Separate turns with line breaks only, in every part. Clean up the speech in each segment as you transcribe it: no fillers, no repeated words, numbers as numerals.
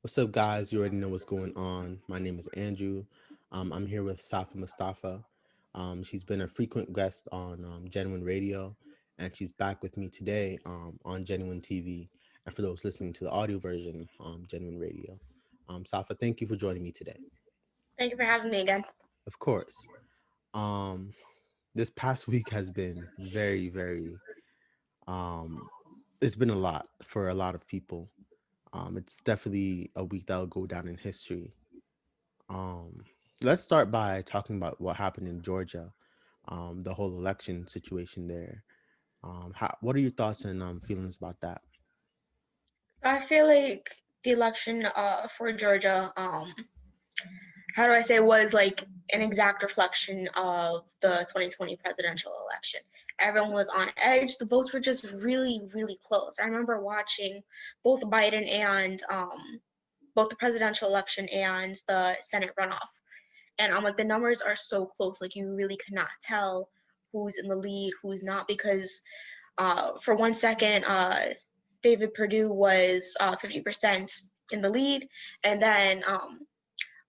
What's up, guys? You already know what's going on. My name is Andrew. I'm here with Safa Mostafa. She's been a frequent guest on Genuine Radio, and she's back with me today on Genuine TV. And for those listening to the audio version, Genuine Radio. Safa, thank you for joining me today.
Thank you for having me again.
Of course. Um, this past week has been very. Um, it's been a lot for a lot of people. It's definitely a week that'll go down in history. Um, let's start by talking about what happened in Georgia, the whole election situation there. What are your thoughts and feelings about that?
So I feel like the election for Georgia, how do I say, was like an exact reflection of the 2020 presidential election. Everyone was on edge. The votes were just really close. I remember watching both Biden and both the presidential election and the Senate runoff. And I'm like, the numbers are so close. Like, you really cannot tell who's in the lead, who's not, because for 1 second, David Perdue was 50% in the lead, and then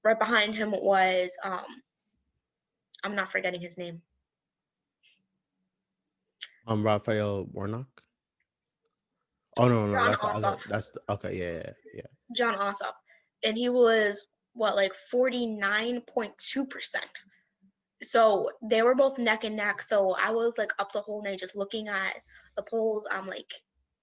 right behind him was I'm not forgetting his name,
Raphael Warnock. Oh no,
John
that's the other.
Ossoff.
Okay. Yeah.
John Ossoff, and he was what, like 49.2%. So they were both neck and neck. So I was like up the whole night just looking at the polls. I'm like,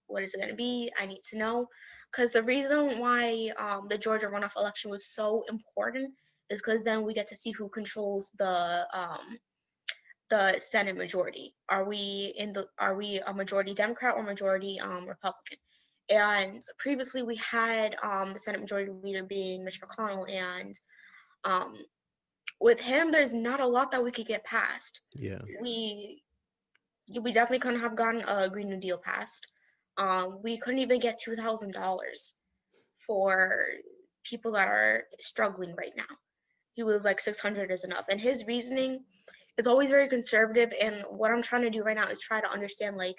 what is it going to be? I need to know. Because the reason why the Georgia runoff election was so important is because then we get to see who controls the Senate majority. Are we a majority Democrat or majority Republican? And previously we had the Senate majority leader being Mitch McConnell, and um, with him, there's not a lot that we could get past.
Yeah.
We we definitely couldn't have gotten a Green New Deal passed. We couldn't even get $2,000 for people that are struggling right now. He was like 600 is enough, and his reasoning is always very conservative. And what I'm trying to do right now is try to understand, like,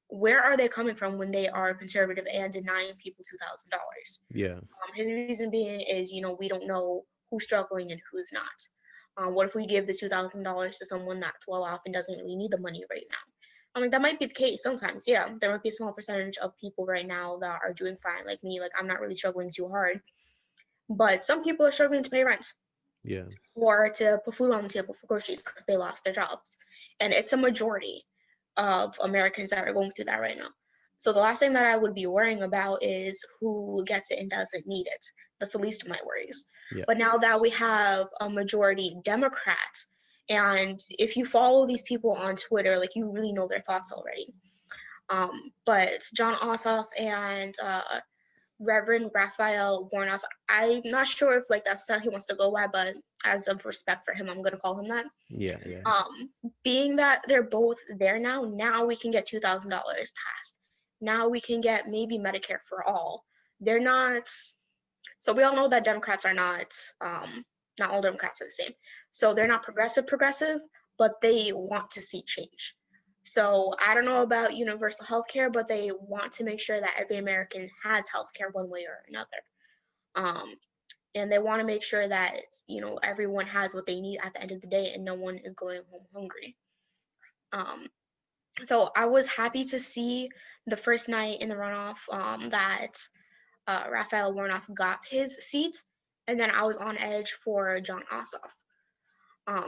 where are they coming from when they are conservative and denying people $2,000?
Yeah.
His reason being is, we don't know who's struggling and who's not. What if we give the $2,000 to someone that's well off and doesn't really need the money right now? I mean, that might be the case sometimes. Yeah, there might be a small percentage of people right now that are doing fine, like me. Like, I'm not really struggling too hard, but some people are struggling to pay rent
Yeah.
or to put food on the table for groceries because they lost their jobs, and it's a majority of Americans that are going through that right now. So the last thing that I would be worrying about is who gets it and doesn't need it. That's the least of my worries.
Yeah.
But now that we have a majority Democrat, and if you follow these people on Twitter, like, you really know their thoughts already. But John Ossoff and Reverend Raphael Warnoff, I'm not sure if like that's how he wants to go by, but as of respect for him, I'm gonna call him that.
Yeah.
um Being that they're both there now we can get $2,000 passed. Now we can get maybe Medicare for all. They're not, so we all know that Democrats are not all Democrats are the same. So they're not progressive, but they want to see change. So I don't know about universal health care, but they want to make sure that every American has health care one way or another. um and they want to make sure that everyone has what they need at the end of the day and no one is going home hungry. Um, so I was happy to see the first night in the runoff that Raphael Warnock got his seat, and then I was on edge for John Ossoff.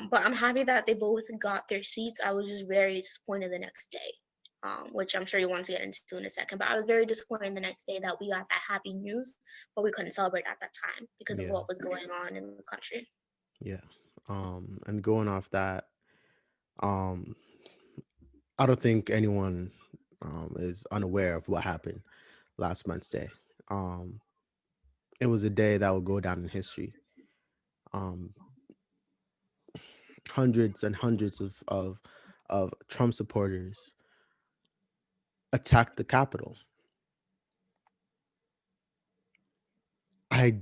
But I'm happy that they both got their seats. I was just very disappointed the next day, which I'm sure you want to get into in a second. But I was very disappointed the next day that we got that happy news, but we couldn't celebrate at that time because of
Yeah.
what was going on in the country.
Yeah. And going off that, um, I don't think anyone is unaware of what happened last Wednesday. Um, it was a day that will go down in history. Um, Hundreds and hundreds of Trump supporters attacked the Capitol. I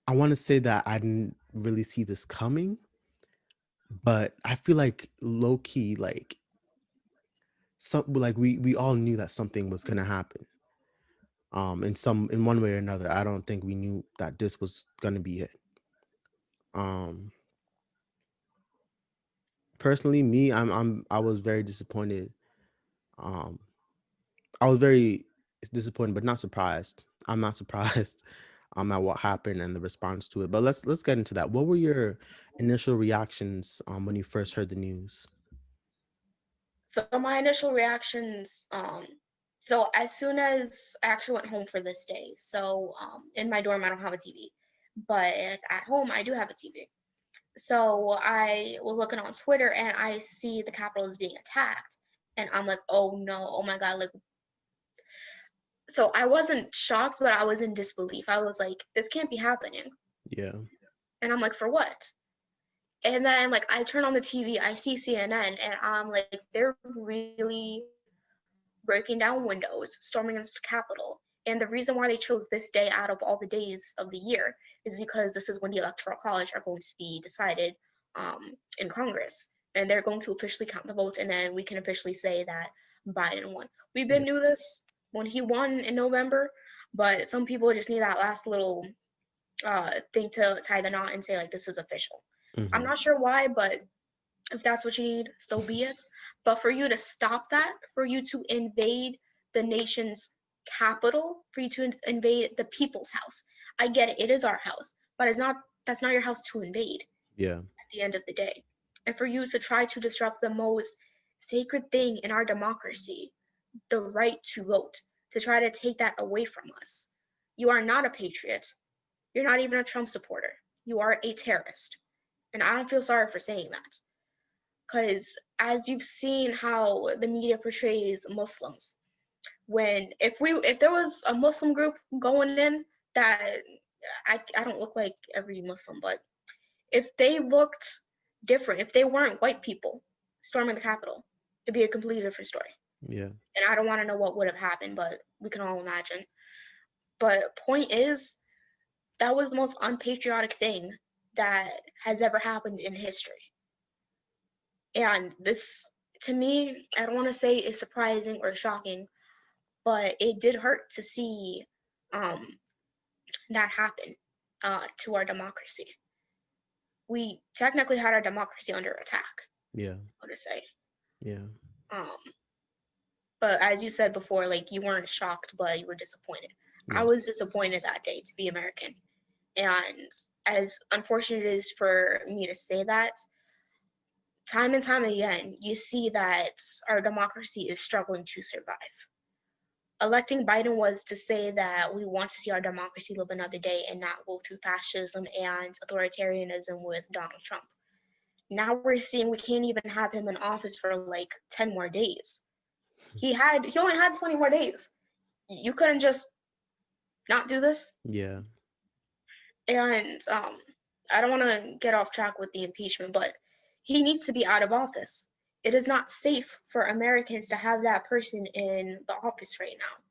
I want to say that I didn't really see this coming, but I feel like low key, like we all knew that something was gonna happen. In one way or another. I don't think we knew that this was gonna be it. Um, Personally, me, I was very disappointed. Um, I was very disappointed, but not surprised. I'm not surprised at what happened and the response to it. But let's get into that. What were your initial reactions when you first heard the news?
So my initial reactions, so as soon as I actually went home for this day, so in my dorm I don't have a TV, but at home I do have a TV. So I was looking on Twitter and I see the Capitol is being attacked, and I'm like, oh no, oh my God, like, so I wasn't shocked, but I was in disbelief. I was like, this can't be happening.
Yeah.
And I'm like, for what? And then like I turn on the TV, I see CNN, and I'm like, they're really breaking down windows, storming into the Capitol. And the reason why they chose this day out of all the days of the year is because this is when the Electoral College are going to be decided in Congress. And they're going to officially count the votes, and then we can officially say that Biden won. We've been
Yeah.
knew this when he won in November, but some people just need that last little thing to tie the knot and say like this is official. I'm
Hmm.
not sure why, but if that's what you need, so be it. But for you to stop that, for you to invade the nation's capital, for you to invade the people's house, I get it. It is our house, but it's not. That's not your house to invade
Yeah.
at the end of the day. And for you to try to disrupt the most sacred thing in our democracy, the right to vote, to try to take that away from us. You are not a patriot. You're not even a Trump supporter. You are a terrorist. And I don't feel sorry for saying that. Because as you've seen how the media portrays Muslims, when if there was a Muslim group going in that I don't look like every Muslim, but if they looked different, if they weren't white people storming the Capitol, it'd be a completely different story.
Yeah.
And I don't want to know what would have happened, but we can all imagine. But point is, that was the most unpatriotic thing that has ever happened in history. And this, to me, I don't want to say is surprising or shocking, but it did hurt to see um, that happen to our democracy. We technically had our democracy under attack,
Yeah.
so to say.
Yeah.
Um, but as you said before, like you weren't shocked, but you were disappointed. I
Yeah.
was disappointed that day to be American. And as unfortunate it is for me to say that, time and time again, you see that our democracy is struggling to survive. Electing Biden was to say that we want to see our democracy live another day and not go through fascism and authoritarianism with Donald Trump. Now we're seeing we can't even have him in office for like 10 more days. He only had 20 more days. You couldn't just not do this.
Yeah.
And I don't want to get off track with the impeachment, but he needs to be out of office. It is not safe for Americans to have that person in the office right now.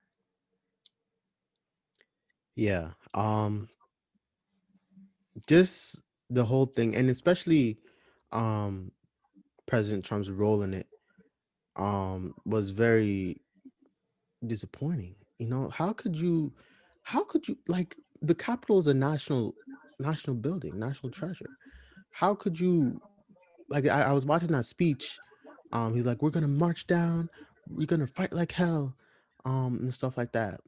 Yeah. Just the whole thing, and especially um President Trump's role in it was very disappointing. How could you like the Capitol is a national building, national treasure. How could you like I was watching that speech. He's like, we're gonna march down, we're gonna fight like hell, and stuff like that.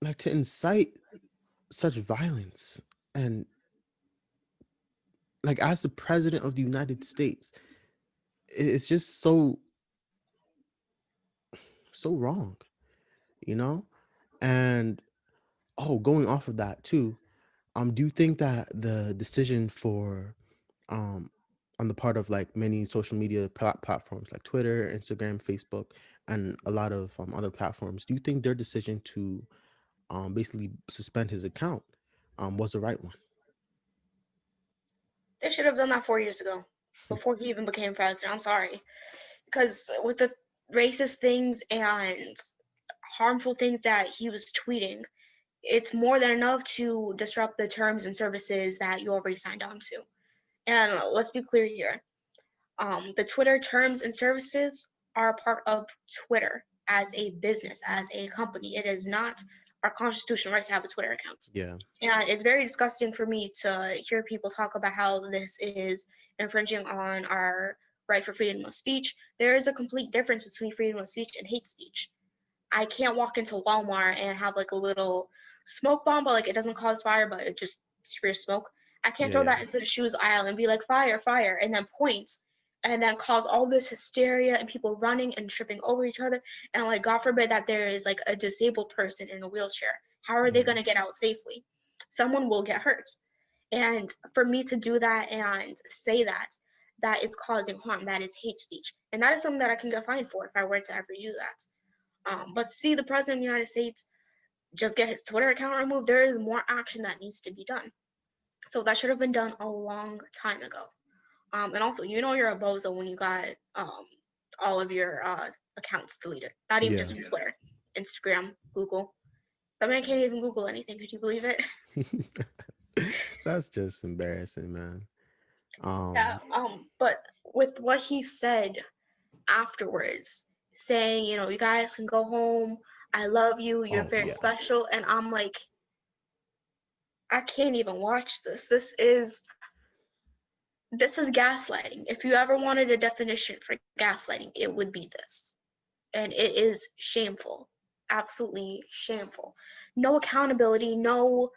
Like to incite such violence and like as the president of the United States, it's just so wrong, you know? And oh, going off of that too, do you think that the decision for um on the part of like many social media platforms like Twitter, Instagram, Facebook, and a lot of other platforms, do you think their decision to basically suspend his account was the right one?
They should have done that 4 years ago, before he even became president. I'm sorry. Because with the racist things and harmful things that he was tweeting, it's more than enough to disrupt the terms and services that you already signed on to. And let's be clear here, the Twitter terms and services are a part of Twitter. as a business, as a company. It is not our constitutional right to have a Twitter account.
Yeah.
And it's very disgusting for me to hear people talk about how this is infringing on our right for freedom of speech. There is a complete difference between freedom of speech and hate speech. I can't walk into Walmart and have like a little smoke bomb, but like it doesn't cause fire, but it just spews smoke. I can't
Yeah.
throw
Yeah.
that into the shoes aisle and be like fire, fire, and then point and then cause all this hysteria and people running and tripping over each other. And like God forbid that there is like a disabled person in a wheelchair. How are they
Yeah.
gonna get out safely? Someone will get hurt. And for me to do that and say that, that is causing harm. That is hate speech. And that is something that I can get fined for if I were to ever do that. But see the president of the United States just get his Twitter account removed. There is more action that needs to be done. So that should have been done a long time ago. And also, you know you're a bozo when you got all of your accounts deleted. Not even just
Yeah.
from Twitter, Instagram, Google. The man can't even Google anything. Could you believe it?
That's just embarrassing, man.
Yeah.
Um,
But with what he said afterwards, saying, you know, you guys can go home. I love you. You're
oh
very
yeah.
special. And I'm like, I can't even watch this. This is gaslighting. If you ever wanted a definition for gaslighting, it would be this. And it is shameful. Absolutely shameful. No accountability, no,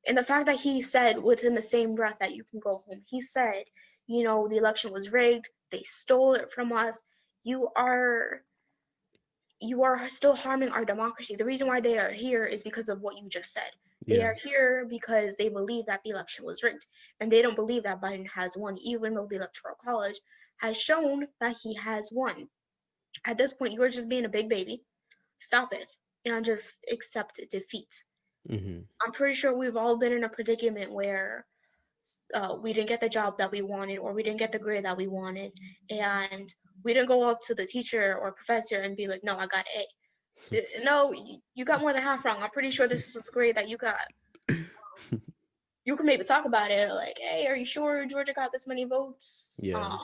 and the fact that he said within the same breath that you can go home, he said, you know, the election was rigged, they stole it from us. You are you are still harming our democracy. The reason why they are here is because of what you just said. They
Yeah.
are here because they believe that the election was rigged, and they don't believe that Biden has won, even though the Electoral College has shown that he has won. At this point, you are just being a big baby. Stop it and just accept defeat.
Mm-hmm.
I'm pretty sure we've all been in a predicament where we didn't get the job that we wanted or we didn't get the grade that we wanted, and we didn't go up to the teacher or professor and be like, no, I got A. No, you got more than half wrong. I'm pretty sure this is the grade that you got. You can maybe talk about it like, hey, are you sure Georgia got this many votes?
Yeah.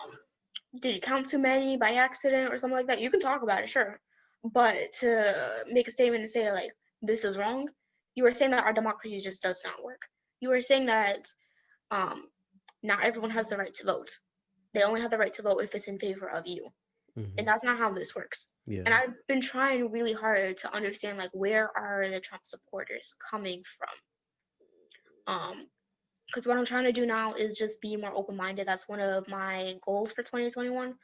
Did you count too many by accident or something like that? You can talk about it, sure. But to make a statement and say like this is wrong, you are saying that our democracy just does not work. You are saying that um, not everyone has the right to vote. They only have the right to vote if it's in favor of you, and
Mm-hmm.
that's not how this works.
Yeah.
And I've been trying really hard to understand like where are the Trump supporters coming from? Because what I'm trying to do now is just be more open minded. That's one of my goals for 2021.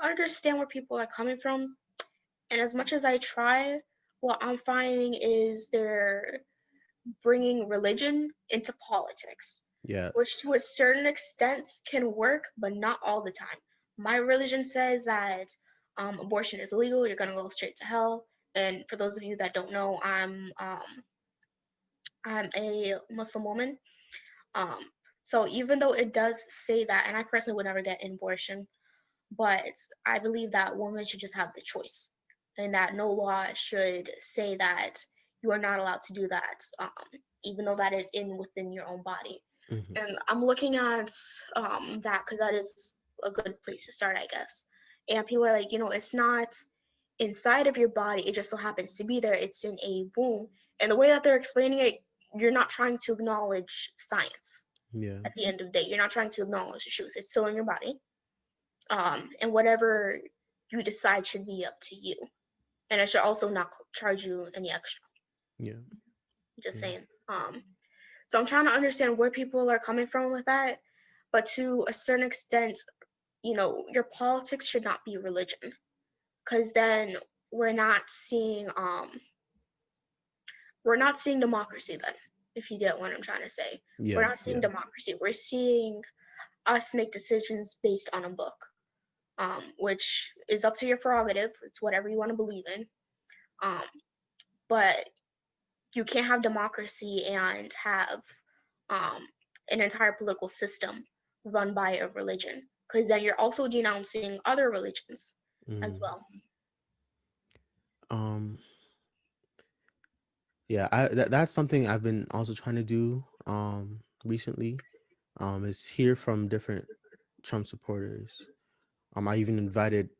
Understand where people are coming from. And as much as I try, what I'm finding is they're bringing religion into politics, which
Yes.
to a certain extent can work, but not all the time. My religion says that abortion is illegal, you're going to go straight to hell. And for those of you that don't know, I'm a Muslim woman. Um, so even though it does say that, and I personally would never get an abortion, but I believe that women should just have the choice, and that no law should say that you are not allowed to do that, even though that is in within your own body.
Mm-hmm.
And I'm looking at that because that is a good place to start, I guess. And people are like, you know, it's not inside of your body; it just so happens to be there. It's in a womb, and the way that they're explaining it, you're not trying to acknowledge science.
Yeah.
At the end of the day, you're not trying to acknowledge the truth. It's still in your body, and whatever you decide should be up to you. And I should also not charge you any extra.
Yeah.
Just
Yeah.
saying. So I'm trying to understand where people are coming from with that, but to a certain extent, you know, your politics should not be religion, because then we're not seeing we're not seeing democracy then. If you get what I'm trying to say, we're
Yeah.
not seeing
Yeah.
democracy. We're seeing us make decisions based on a book, which is up to your prerogative. It's whatever you want to believe in. Um, but you can't have democracy and have um, an entire political system run by a religion, because then you're also denouncing other religions as
Mm.
well.
Um. Yeah. That's something I've been also trying to do. Recently. Is hear from different Trump supporters. I even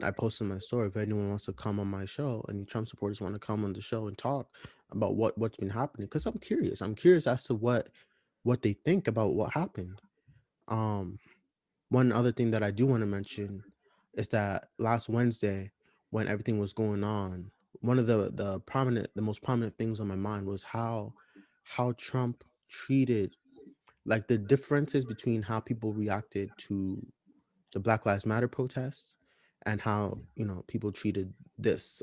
I posted in my story if anyone wants to come on my show, any Trump supporters want to come on the show and talk about what's been happening, because I'm curious. I'm curious as to what they think about what happened. Um, One other thing that I do want to mention is that last Wednesday, when everything was going on, one of the most prominent things on my mind was how Trump treated, like, the differences between how people reacted to the Black Lives Matter protests and how, people treated this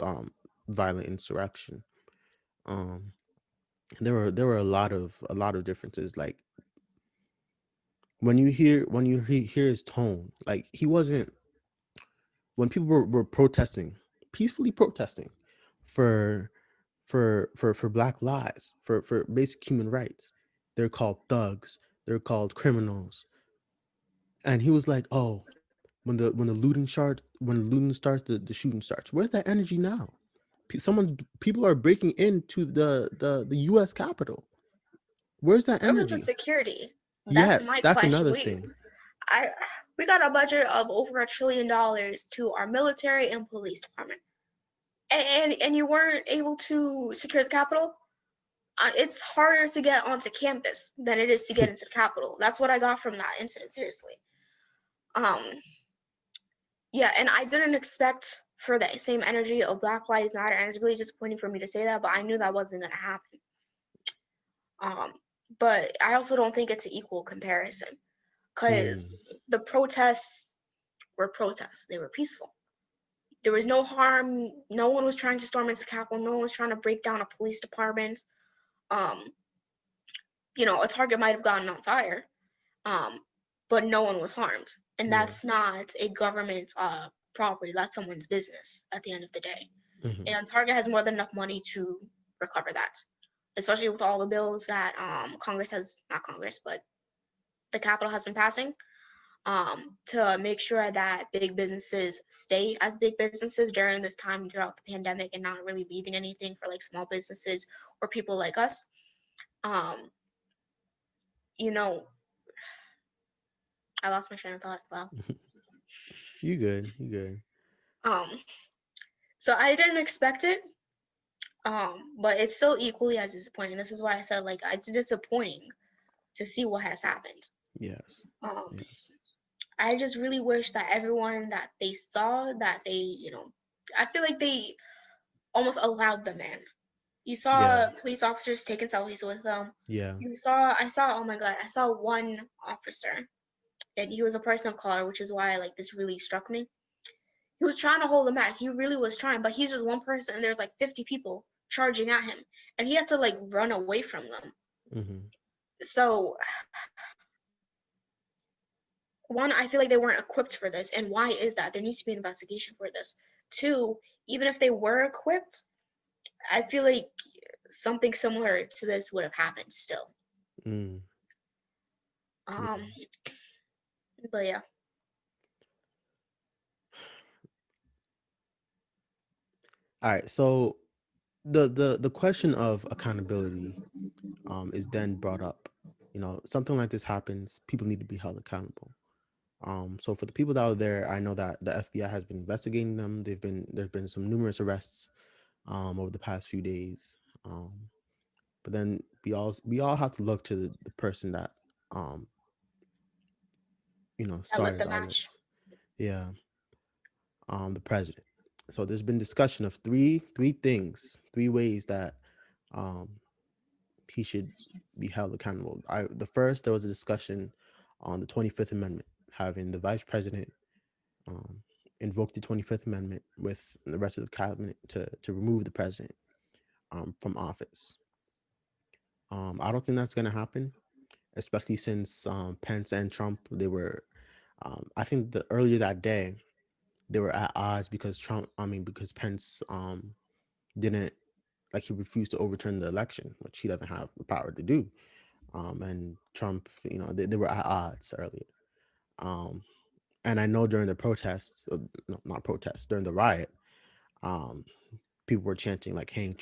violent insurrection. Um, there were a lot of differences. Like, when you hear his tone, like, he wasn't, when people were protesting, peacefully protesting for for Black lives, for basic human rights, they're called thugs, they're called criminals. And he was like, oh, when the looting starts, the shooting starts. Where's that energy now? People are breaking into the US Capitol. Where's that
Where was the
energy?
security? That's
Yes,
my
that's
question.
another
We
thing.
I we got a budget of over $1 trillion to our military and police department, and you weren't able to secure the Capitol. It's harder to get onto campus than it is to get into the Capitol. That's what I got from that incident. Seriously. Um. Yeah, and I didn't expect for the same energy of Black Lives Matter, and it's really disappointing for me to say that, but I knew that wasn't gonna happen. Um. But I also don't think it's an equal comparison
Mm,
because the protests were protests. They were peaceful. There was no harm. No one was trying to storm into the Capitol. No one was trying to break down a police department. Um, a target might have gotten on fire, um, but no one was harmed. And
yeah.
that's not a government property. That's someone's business at the end of the day.
Hmm.
And Target has more than enough money to recover that, especially with all the bills that Congress has, not Congress, but the Capitol has been passing, to make sure that big businesses stay as big businesses during this time throughout the pandemic and not really leaving anything for like small businesses or people like us. Um, you know, I lost my train of thought. Wow.
You good? You good?
Um, so I didn't expect it, but it's still equally as disappointing. This is why I said like it's disappointing to see what has happened.
Yes.
Um,
Yes.
I just really wish that everyone that they saw that I feel like they almost allowed them in. You
Yeah.
saw police officers taking selfies with them.
Yeah.
Oh my God, I saw one officer, and he was a person of color, which is why like this really struck me. He was trying to hold them back. He really was trying, but he's just one person, and there's like 50 people charging at him, and he had to like run away from them.
Hmm.
So one, I feel like they weren't equipped for this, and why is that? There needs to be an investigation for this. Two, even if they were equipped, I feel like something similar to this would have happened still.
Mm.
Um,
Yeah.
but yeah,
All right. So the question of accountability is then brought up. Something like this happens, people need to be held accountable. So for the people that are there, I know that the FBI has been investigating them. There's been some numerous arrests over the past few days. But then we all have to look to the person that um
I lit
started
the
all
match.
this. Yeah, the president. So there's been discussion of three ways that um he should be held accountable. The first, there was a discussion on the 25th Amendment, having the vice president um, invoke the 25th Amendment with the rest of the cabinet to remove the president from office. I don't think that's going to happen, especially since Pence and Trump, I think earlier that day, they were at odds because Pence didn't, like, he refused to overturn the election, which he doesn't have the power to do. And Trump, they were at odds earlier. Um, and I know during the protests, no, not protests, during the riot, um, people were chanting like Hank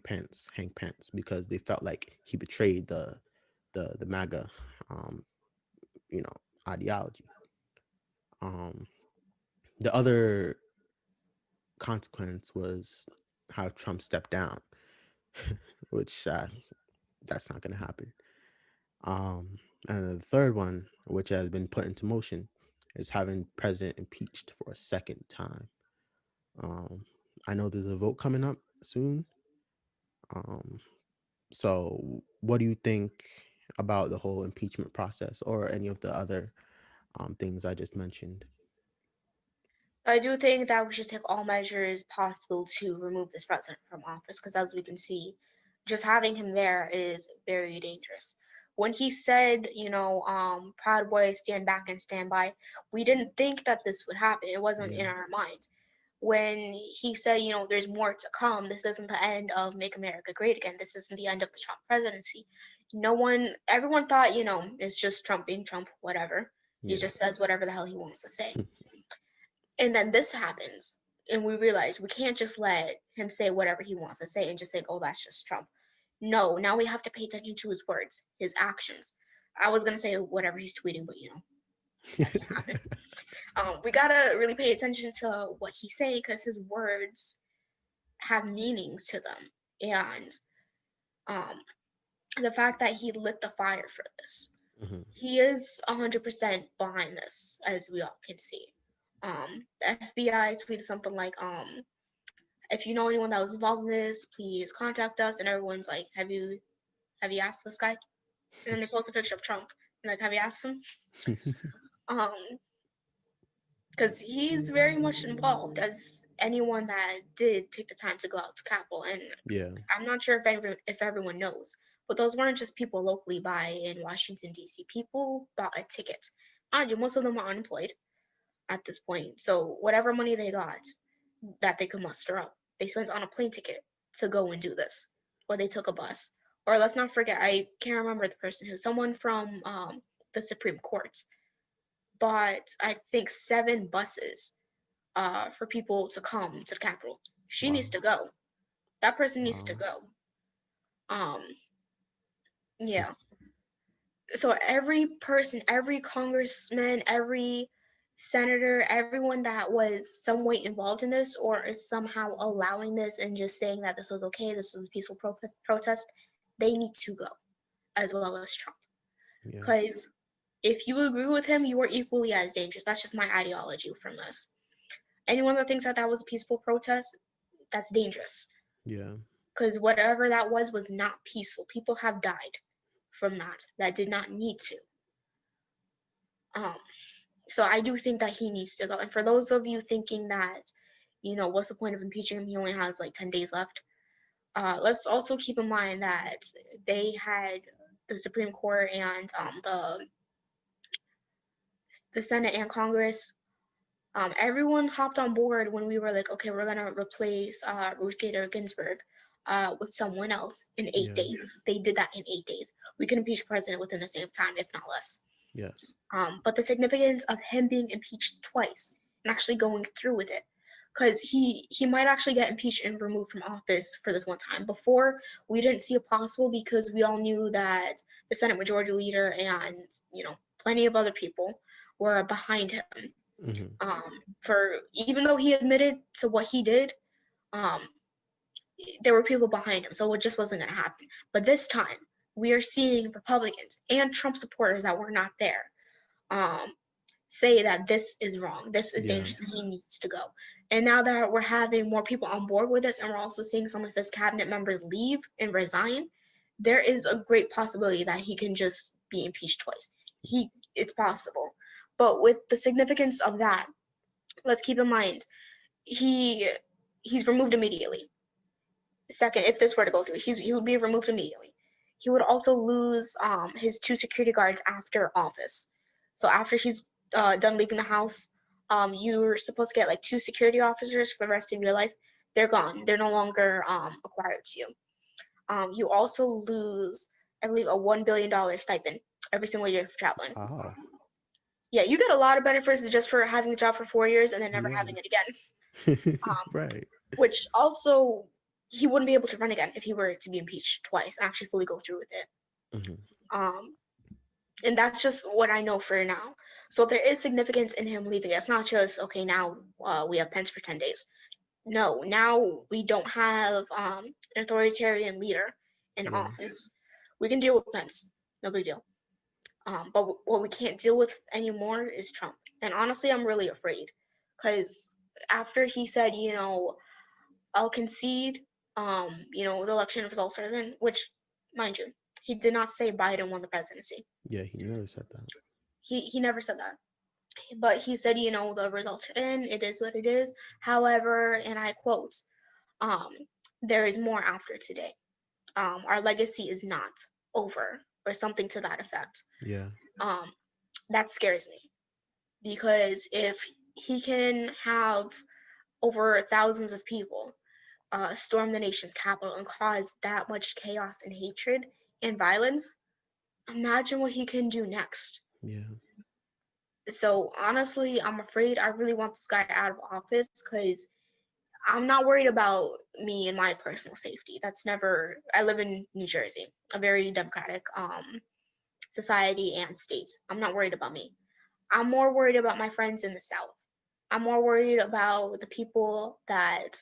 Pence, Hank Pence, because they felt like he betrayed the MAGA, um, you know, ideology. Um, The other consequence was how Trump stepped down, which that's not going to happen. And the third one, which has been put into motion, is having president impeached for a second time. Um, I know there's a vote coming up soon. Um, so, what do you think about the whole impeachment process or any of the other things I just mentioned?
I do think that we should take all measures possible to remove this president from office because, as we can see, just having him there is very dangerous. When he said, Proud Boys stand back and stand by, we didn't think that this would happen. It wasn't in
Yeah,
our minds. When he said, there's more to come, this isn't the end of Make America Great Again, this isn't the end of the Trump presidency. Everyone thought, it's just Trump being Trump, whatever. He
yeah,
just says whatever the hell he wants to say. And then this happens, and we realize we can't just let him say whatever he wants to say and just think, oh, that's just Trump. No, now we have to pay attention to his words, his actions. I was gonna say whatever he's tweeting, but that didn't happen. We gotta really pay attention to what he's saying because his words have meanings to them, and um, the fact that he lit the fire for this,
hmm
he is 100% behind this, as we all can see. The FBI tweeted something like, if you know anyone that was involved in this, please contact us. And everyone's like, have you asked this guy? And then they post a picture of Trump. And like, have you asked him? Um, because he's very much involved as anyone that did take the time to go out to Capitol. And
yeah,
I'm not sure if everyone knows, but those weren't just people locally by in Washington D.C. People bought a ticket. Mind you, most of them are unemployed at this point. So whatever money they got that they could muster up, they spent on a plane ticket to go and do this, or they took a bus. Or let's not forget, I can't remember the person who, someone from the Supreme Court bought, I think, 7 buses for people to come to the Capitol. She
wow,
needs to go. That person needs to
wow,
go. Um, yeah. So every person, every congressman, every senator, everyone that was some way involved in this or is somehow allowing this and just saying that this was okay, this was a peaceful protest, they need to go, as well as Trump.
yeah,
Because if you agree with him, you are equally as dangerous. That's just my ideology from this. Anyone that thinks that that was a peaceful protest, that's dangerous.
yeah,
Because whatever that was not peaceful. People have died from that did not need to. Um, So I do think that he needs to go. And for those of you thinking that, what's the point of impeaching him? He only has like 10 days left. Let's also keep in mind that they had the Supreme Court and the Senate and Congress. Everyone hopped on board when we were like, okay, we're gonna replace Ruth Bader Ginsburg with someone else in eight
yeah,
days. They did that in 8 days. We can impeach a president within the same time, if not less.
yes,
But the significance of him being impeached twice and actually going through with it, because he might actually get impeached and removed from office for this one time. Before, we didn't see it possible because we all knew that the Senate Majority Leader and plenty of other people were behind him.
hmm
For even though he admitted to what he did, um, there were people behind him, so it just wasn't going to happen. But this time, we are seeing Republicans and Trump supporters that were not there. Um, say that this is wrong, this is
yeah,
dangerous, and he needs to go. And now that we're having more people on board with this, and we're also seeing some of his cabinet members leave and resign, there is a great possibility that he can just be impeached twice. It's possible. But with the significance of that, let's keep in mind he he's removed immediately. Second, if this were to go through, he would be removed immediately. He would also lose his 2 security guards after office. So after he's done leaving the house, you're supposed to get like 2 security officers for the rest of your life. They're gone. They're no longer acquired to you. You also lose, I believe, a $1 billion stipend every single year for traveling.
wow,
Yeah, you get a lot of benefits just for having the job for 4 years and then never
yeah,
having it again.
right,
Which also he wouldn't be able to run again if he were to be impeached twice and actually fully go through with it.
hmm
Um, and that's just what I know for now. So there is significance in him leaving. It's not just okay. Now we have Pence for 10 days. No, now we don't have an authoritarian leader in
Yeah.
office. We can deal with Pence, no big deal. But what we can't deal with anymore is Trump. And honestly, I'm really afraid because after he said, I'll concede, the election results are in, which, mind you, he did not say Biden won the presidency.
Yeah, he never said that.
He never said that. But he said, the results are in, it is what it is. However, and I quote, um, there is more after today. Our legacy is not over, or something to that effect.
Yeah.
Um, that scares me because if he can have over thousands of people storm the nation's capital and cause that much chaos and hatred and violence, imagine what he can do next.
Yeah.
So honestly, I'm afraid I really want this guy out of office because I'm not worried about me and my personal safety. That's never. I live in New Jersey, a very democratic society and state. I'm not worried about me. I'm more worried about my friends in the South. I'm more worried about the people that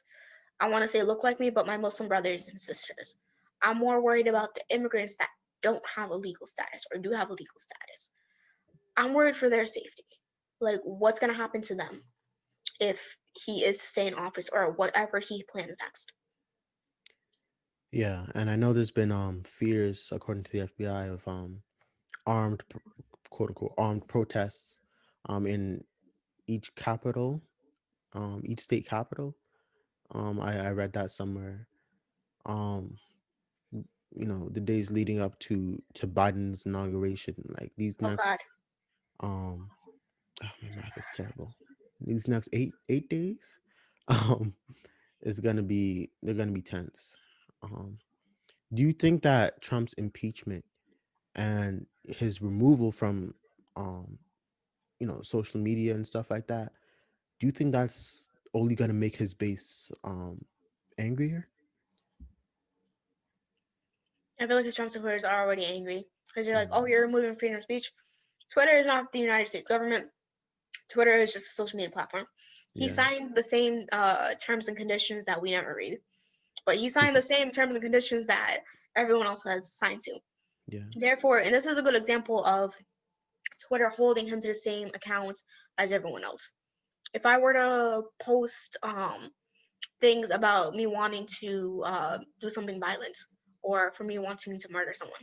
I want to say look like me, but my Muslim brothers and sisters. I'm more worried about the immigrants that don't have a legal status or do have a legal status. I'm worried for their safety. Like, what's going to happen to them if he is to stay in office or whatever he plans next?
Yeah, and I know there's been fears, according to the FBI, of armed quote unquote armed protests in each capital, each state capital. I read that somewhere. Um the days leading up to Biden's inauguration, like these
Oh, God.
next um oh, my math is terrible. These next eight days um is gonna be they're gonna be tense. Um do you think that Trump's impeachment and his removal from um social media and stuff like that, do you think that's only gonna make his base angrier?
I feel like his Trump supporters are already angry because they're like, oh,
Mm,
you're removing freedom of speech. Twitter is not the United States government. Twitter is just a social media platform. He
yeah.
signed the same terms and conditions that we never read, but he signed the same terms and conditions that everyone else has signed to.
Yeah.
Therefore, and this is a good example of Twitter holding him to the same account as everyone else. If I were to post things about me wanting to do something violent or for me wanting to murder someone,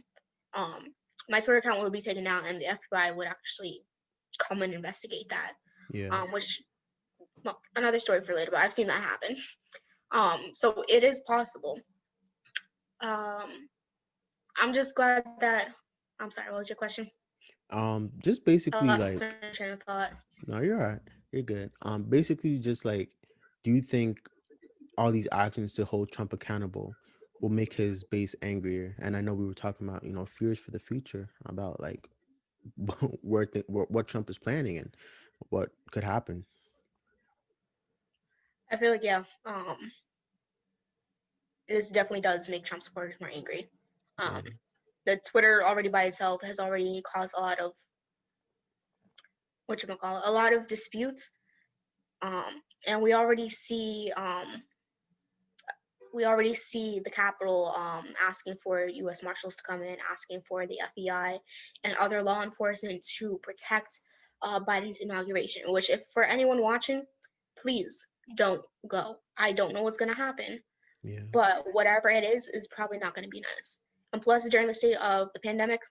um, my Twitter account would be taken down and the FBI would actually come and investigate that.
Yeah.
Which, well, another story for later, but I've seen that happen. So it is possible. Um, I'm just glad that. I'm sorry. What was your question?
Just
I
basically
lost my
like,
train of thought.
no, you're all right. You're good. Basically just like, do you think all these actions to hold Trump accountable will make his base angrier? And I know we were talking about, fears for the future about like what Trump is planning and what could happen.
I feel like yeah. This definitely does make Trump supporters more angry.
Yeah.
Um, the Twitter already by itself has already caused a lot of what you call it, a lot of disputes. And we already see the Capitol asking for U.S. Marshals to come in, asking for the FBI and other law enforcement to protect Biden's inauguration. Which, if for anyone watching, please don't go. I don't know what's gonna happen,
Yeah.
but whatever it is probably not gonna be nice. And plus, during the state of the pandemic,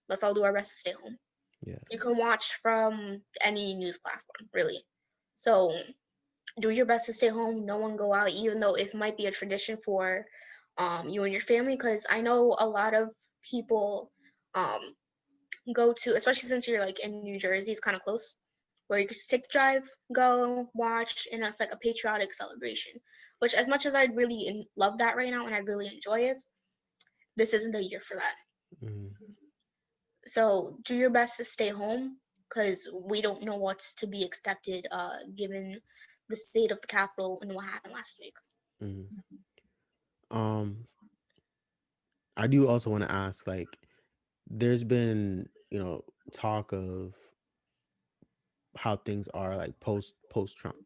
let's all do our best to stay home.
Yeah.
You can watch from any news platform, really. So do your best to stay home. No one go out, even though it might be a tradition for you and your family. Because I know a lot of people um, go to, especially since you're like in New Jersey, it's kind of close, where you could just take the drive, go watch, and it's like a patriotic celebration. Which, as much as I'd really love that right now and I'd really enjoy it, this isn't the year for that.
Mm,
So do your best to stay home because we don't know what's to be expected given the state of the Capitol and what happened last week.
mm. Um, I do also want to ask, like, there's been, talk of how things are like post Trump,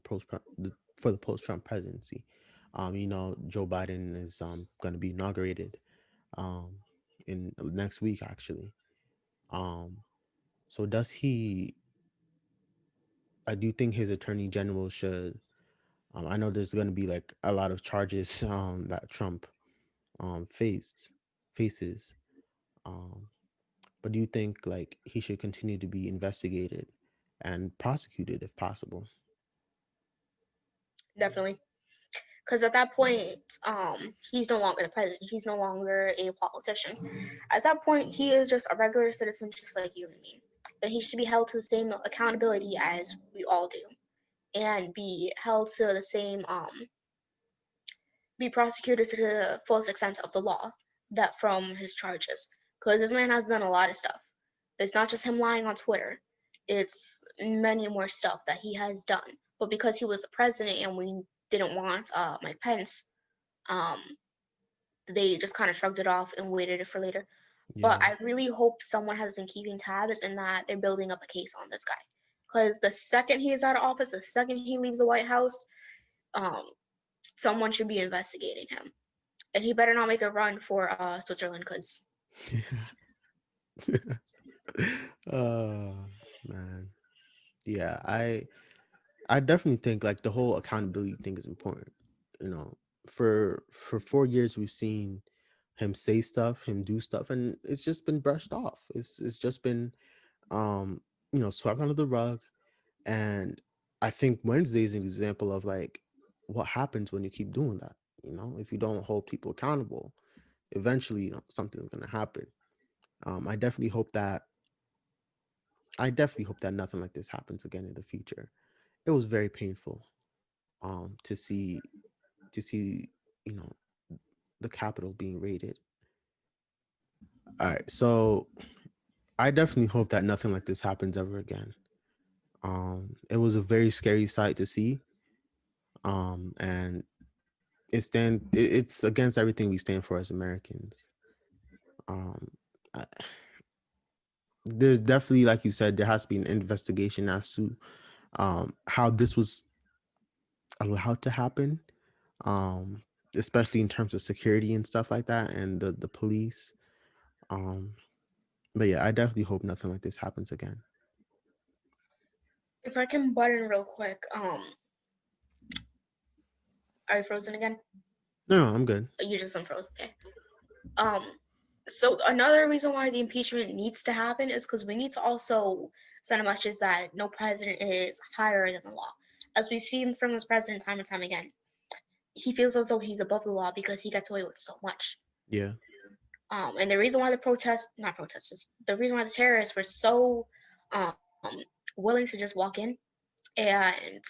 post for the post Trump presidency. Joe Biden is going to be inaugurated um in next week actually. Um, so does he? I do think his attorney general should. I know there's going to be like a lot of charges that Trump faced faces. Um, but do you think like he should continue to be investigated and prosecuted if possible?
Definitely. Because at that point, he's no longer the president. He's no longer a politician. At that point, he is just a regular citizen, just like you and me. And he should be held to the same accountability as we all do, and be held to the same, be prosecuted to the fullest extent of the law that from his charges. Because this man has done a lot of stuff. It's not just him lying on Twitter. It's many more stuff that he has done. But because he was the president and we didn't want Mike Pence, um, they just kind of shrugged it off and waited it for later. But
Yeah.
I really hope someone has been keeping tabs and that they're building up a case on this guy. Because the second he is out of office, the second he leaves the White House, um, someone should be investigating him. And he better not make a run for Switzerland because
uh man. Yeah, I definitely think like the whole accountability thing is important. You know, for 4 years we've seen him say stuff, him do stuff, and it's just been brushed off. It's just been um, swept under the rug. And I think Wednesday is an example of like what happens when you keep doing that. If you don't hold people accountable, eventually, something's gonna happen. I definitely hope that nothing like this happens again in the future. It was very painful to see you know the Capitol being raided. All right, so I definitely hope that nothing like this happens ever again. It was a very scary sight to see, and it's against everything we stand for as Americans. Um, I- there's definitely, like you said, there has to be an investigation as to how this was allowed to happen, um, especially in terms of security and stuff like that, and the police. Um, but yeah, I definitely hope nothing like this happens again.
if I can butt in real quick, are you frozen again?
No, I'm good.
You just unfroze. Okay. Um, so another reason why the impeachment needs to happen is because we need to also send a message that no president is higher than the law. As we've seen from this president time and time again, he feels as though he's above the law because he gets away with so much.
Yeah.
And the reason why not protesters, the reason why the terrorists were so um, willing to just walk in and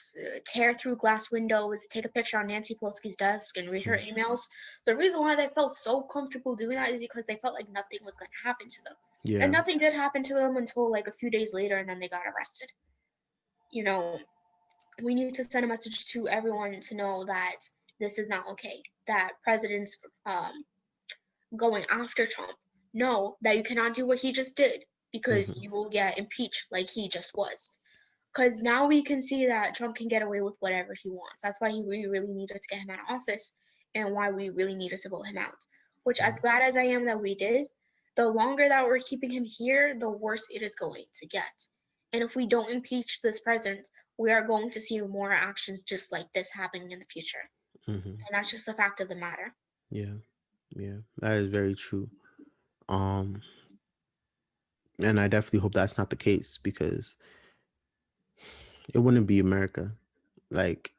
tear through glass windows, take a picture on Nancy Pelosi's desk, and read her
Hmm.
emails. The reason why they felt so comfortable doing that is because they felt like nothing was going to happen to them. And
Yeah.
nothing did happen to them until like a few days later, and then they got arrested. You know, we need to send a message to everyone to know that this is not okay. That presidents going after Trump know that you cannot do what he just did because
Hmm.
you will get impeached like he just was. Because now we can see that Trump can get away with whatever he wants. That's why we really needed to get him out of office and why we really needed to vote him out. Which, as
Yeah.
glad as I am that we did, the longer that we're keeping him here, the worse it is going to get. And if we don't impeach this president, we are going to see more actions just like this happening in the future.
Hmm.
And that's just a fact of the matter.
Yeah. Yeah. That is very true. Um, and I definitely hope that's not the case because it wouldn't be America. Like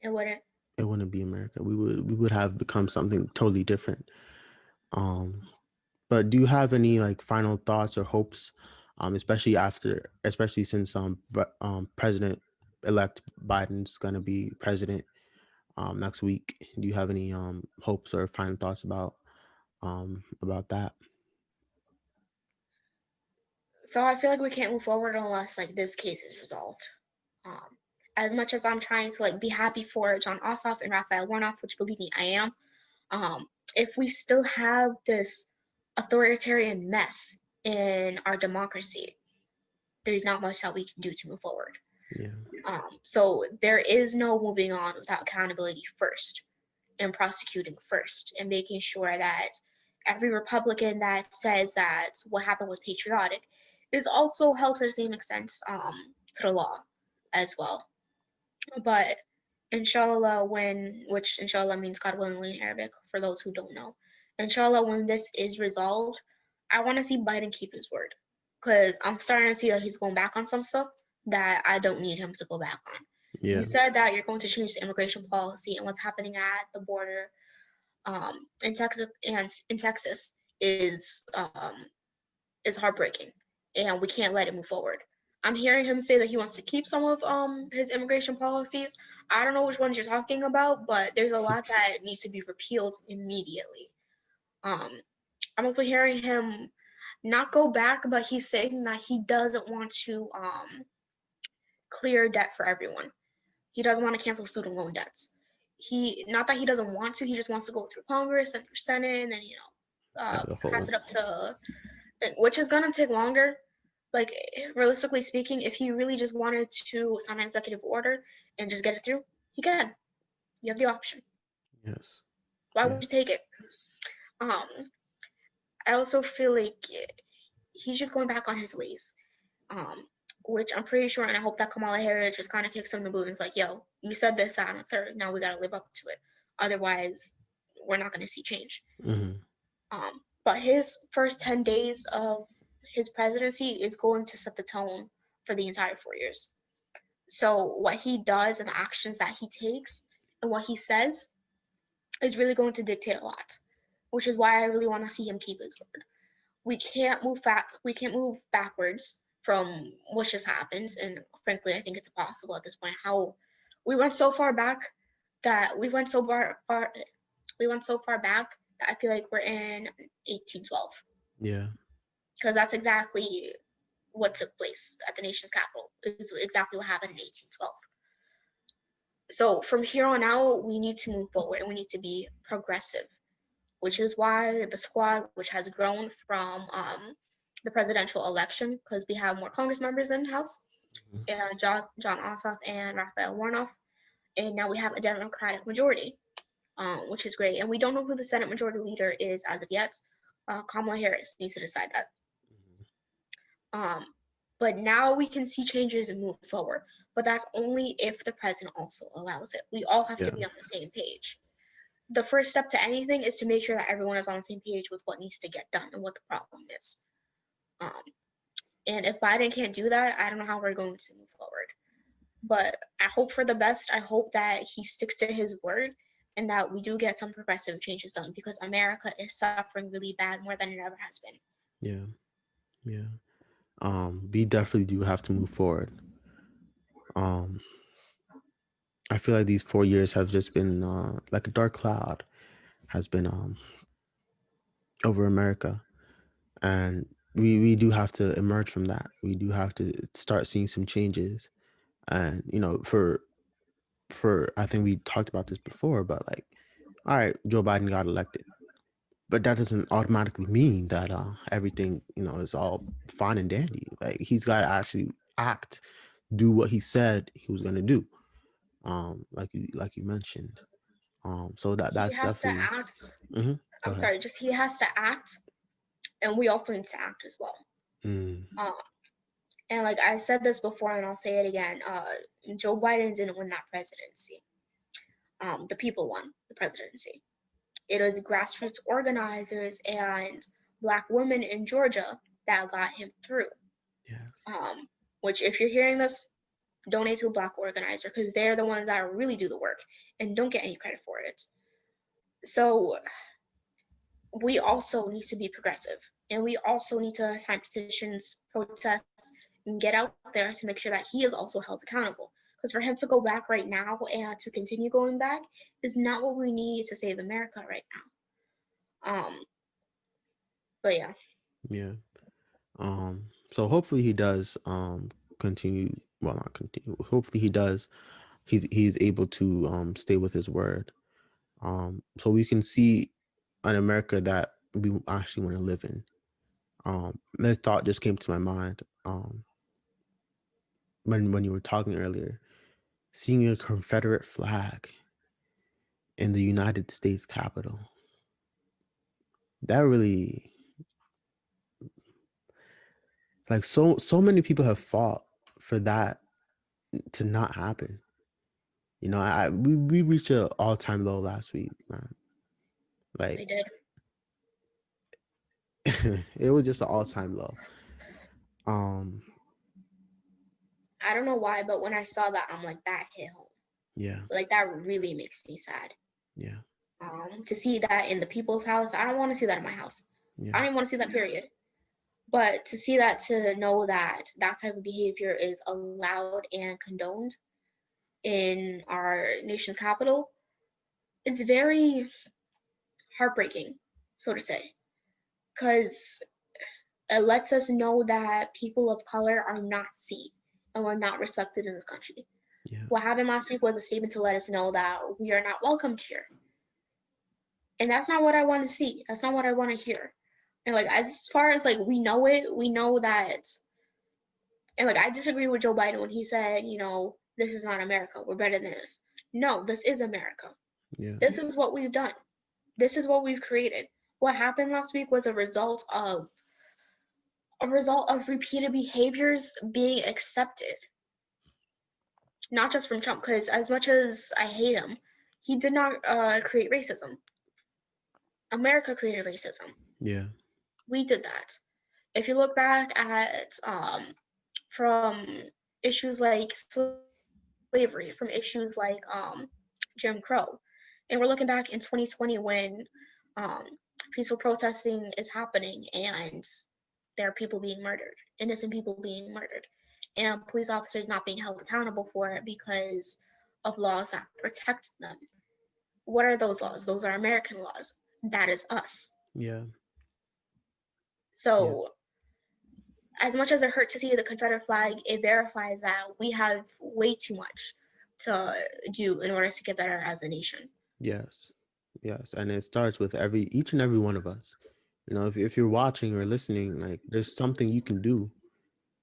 It wouldn't.
it wouldn't be America. We would have become something totally different. Um, but do you have any like final thoughts or hopes, especially since President elect Biden's gonna be president next week? Do you have any hopes or final thoughts about that?
So I feel like we can't move forward unless like this case is resolved. Um, as much as I'm trying to like be happy for John Ossoff and Raphael Warnoff, which believe me I am, if we still have this authoritarian mess in our democracy, there's not much that we can do to move forward.
Yeah.
So there is no moving on without accountability first, and prosecuting first, and making sure that every Republican that says that what happened was patriotic is also held to the same extent to the law as well. But inshallah, which inshallah means God willing in Arabic for those who don't know, inshallah, when this is resolved, I want to see Biden keep his word, because I'm starting to see that he's going back on some stuff that I don't need him to go back on. You
Yeah.
said that you're going to change the immigration policy, and what's happening at the border in Texas is heartbreaking, and we can't let it move forward. I'm hearing him say that he wants to keep some of his immigration policies. I don't know which ones you're talking about, but there's a lot that needs to be repealed immediately. Um, I'm also hearing him not go back, but he's saying that he doesn't want to clear debt for everyone. He doesn't want to cancel student loan debts. He Not that he doesn't want to, he just wants to go through Congress and through Senate, and then
Yeah. The
pass
whole.
it up to, which is gonna take longer. Like, realistically speaking, if he really just wanted to sign an executive order and just get it through, he can. You have the option.
Yes.
Why
Yeah.
would you take it? Um, I also feel like he's just going back on his ways. Um, which I'm pretty sure, and I hope that Kamala Harris just kind of kicks him in the boot and is like, "Yo, you said this, that, and a third. Now we got to live up to it. Otherwise, we're not going to see change."
Mm-hmm.
But his first 10 days of his presidency is going to set the tone for the entire 4 years. So what he does and the actions that he takes and what he says is really going to dictate a lot, which is why I really want to see him keep his word. We can't move backwards from what just happened, and frankly, I think it's impossible at this point. How we went so far back that we went so far back that I feel like we're in 1812,
Yeah.
because that's exactly what took place at the nation's capital. Is exactly what happened in 1812. So from here on out, we need to move forward and we need to be progressive, which is why the squad, which has grown from the presidential election, because we have more Congress members in the House,
Mhm.
John Ossoff and Raphael Warnock, and now we have a Democratic majority, which is great. And we don't know who the Senate Majority Leader is as of yet. Kamala Harris needs to decide that. Um, but now we can see changes and move forward. But that's only if the president also allows it. We all have to
Yeah.
be on the same page. The first step to anything is to make sure that everyone is on the same page with what needs to get done and what the problem is. Um, and if Biden can't do that, I don't know how we're going to move forward. But I hope for the best. I hope that he sticks to his word and that we do get some progressive changes done, because America is suffering really bad, more than it ever has been.
Yeah. Yeah. We definitely do have to move forward. Um, I feel like these 4 years have just been like a dark cloud has been over America, and we do have to emerge from that. We do have to start seeing some changes, and for I think we talked about this before, but like, all right, Joe Biden got elected, but that doesn't automatically mean that everything is all fine and dandy. Like, he's got to actually act, do what he said he was gonna do. Like you mentioned. So
He
that's
has to
definitely.
act.
Hmm. Go
I'm
ahead.
sorry, just he has to act, and we also need to act as well.
Mm,
Um, and like I said this before, and I'll say it again. Joe Biden didn't win that presidency. The people won the presidency. It was grassroots organizers and Black women in Georgia that got him through.
yes.
Um, which, if you're hearing this, donate to a Black organizer, because they're the ones that really do the work and don't get any credit for it. So we also need to be progressive, and we also need to sign petitions, protest, and get out there to make sure that he is also held accountable. Because for him to go back right now and to continue going back is not what we need to save America right now. But yeah,
Yeah. So hopefully he does continue. Well, not continue. Hopefully he does. He's able to stay with his word. So we can see an America that we actually want to live in. This thought just came to my mind. when you were talking earlier, seeing a Confederate flag in the United States Capitol, that really, like, so many people have fought for that to not happen. You know, we reached an all-time low last week, man. Like,
They did.
it was just an all-time low. Um,
I don't know why, but when I saw that, I'm like, that hit home.
yeah,
Like that really makes me sad.
yeah,
To see that in the people's house, I don't want to see that in my house. I
yeah,
don't even want to see that, period. But to see that, to know that that type of behavior is allowed and condoned in our nation's capital, it's very heartbreaking, so to say, because it lets us know that people of color are not seen and we're not respected in this country.
yeah,
What happened last week was a statement to let us know that we are not welcomed here. And that's not what I want to see. That's not what I want to hear. And like as far as like we know it, we know that. And like I disagree with Joe Biden when he said, this is not America. We're better than this. No, this is America.
yeah,
This is what we've done. This is what we've created. What happened last week was a result of repeated behaviors being accepted, not just from Trump. Because as much as I hate him, he did not create racism. America created racism.
yeah,
We did that. If you look back at from issues like slavery, from issues like Jim Crow, and we're looking back in 2020 when um, peaceful protesting is happening and there are people being murdered, innocent people being murdered, and police officers not being held accountable for it because of laws that protect them. What are those laws? Those are American laws. That is us.
yeah, yeah,
So as much as it hurt to see the Confederate flag, it verifies that we have way too much to do in order to get better as a nation.
yes, yes. And it starts with each and every one of us. You know, if you're watching or listening, like, there's something you can do,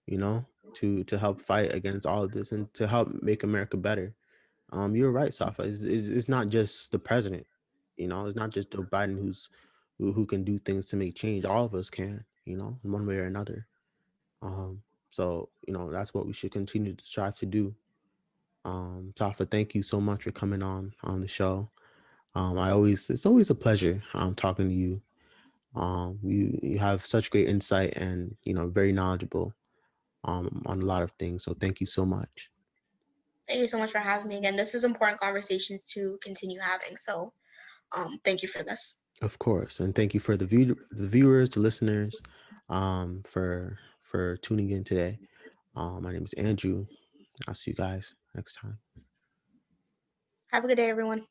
you know, to help fight against all of this and to help make America better. You're right, Safa. It's not just the president, you know. It's not just Joe Biden who can do things to make change. All of us can, you know, in one way or another. So you know that's what we should continue to strive to do. Safa, thank you so much for coming on the show. It's always a pleasure talking to you. You have such great insight and, you know, very knowledgeable on a lot of things. So thank you so much.
Thank you so much for having me again. This is important conversations to continue having. So, thank you for this.
Of course, and thank you for the viewers, the listeners, for tuning in today. My name is Andrew. I'll see you guys next time.
Have a good day, everyone.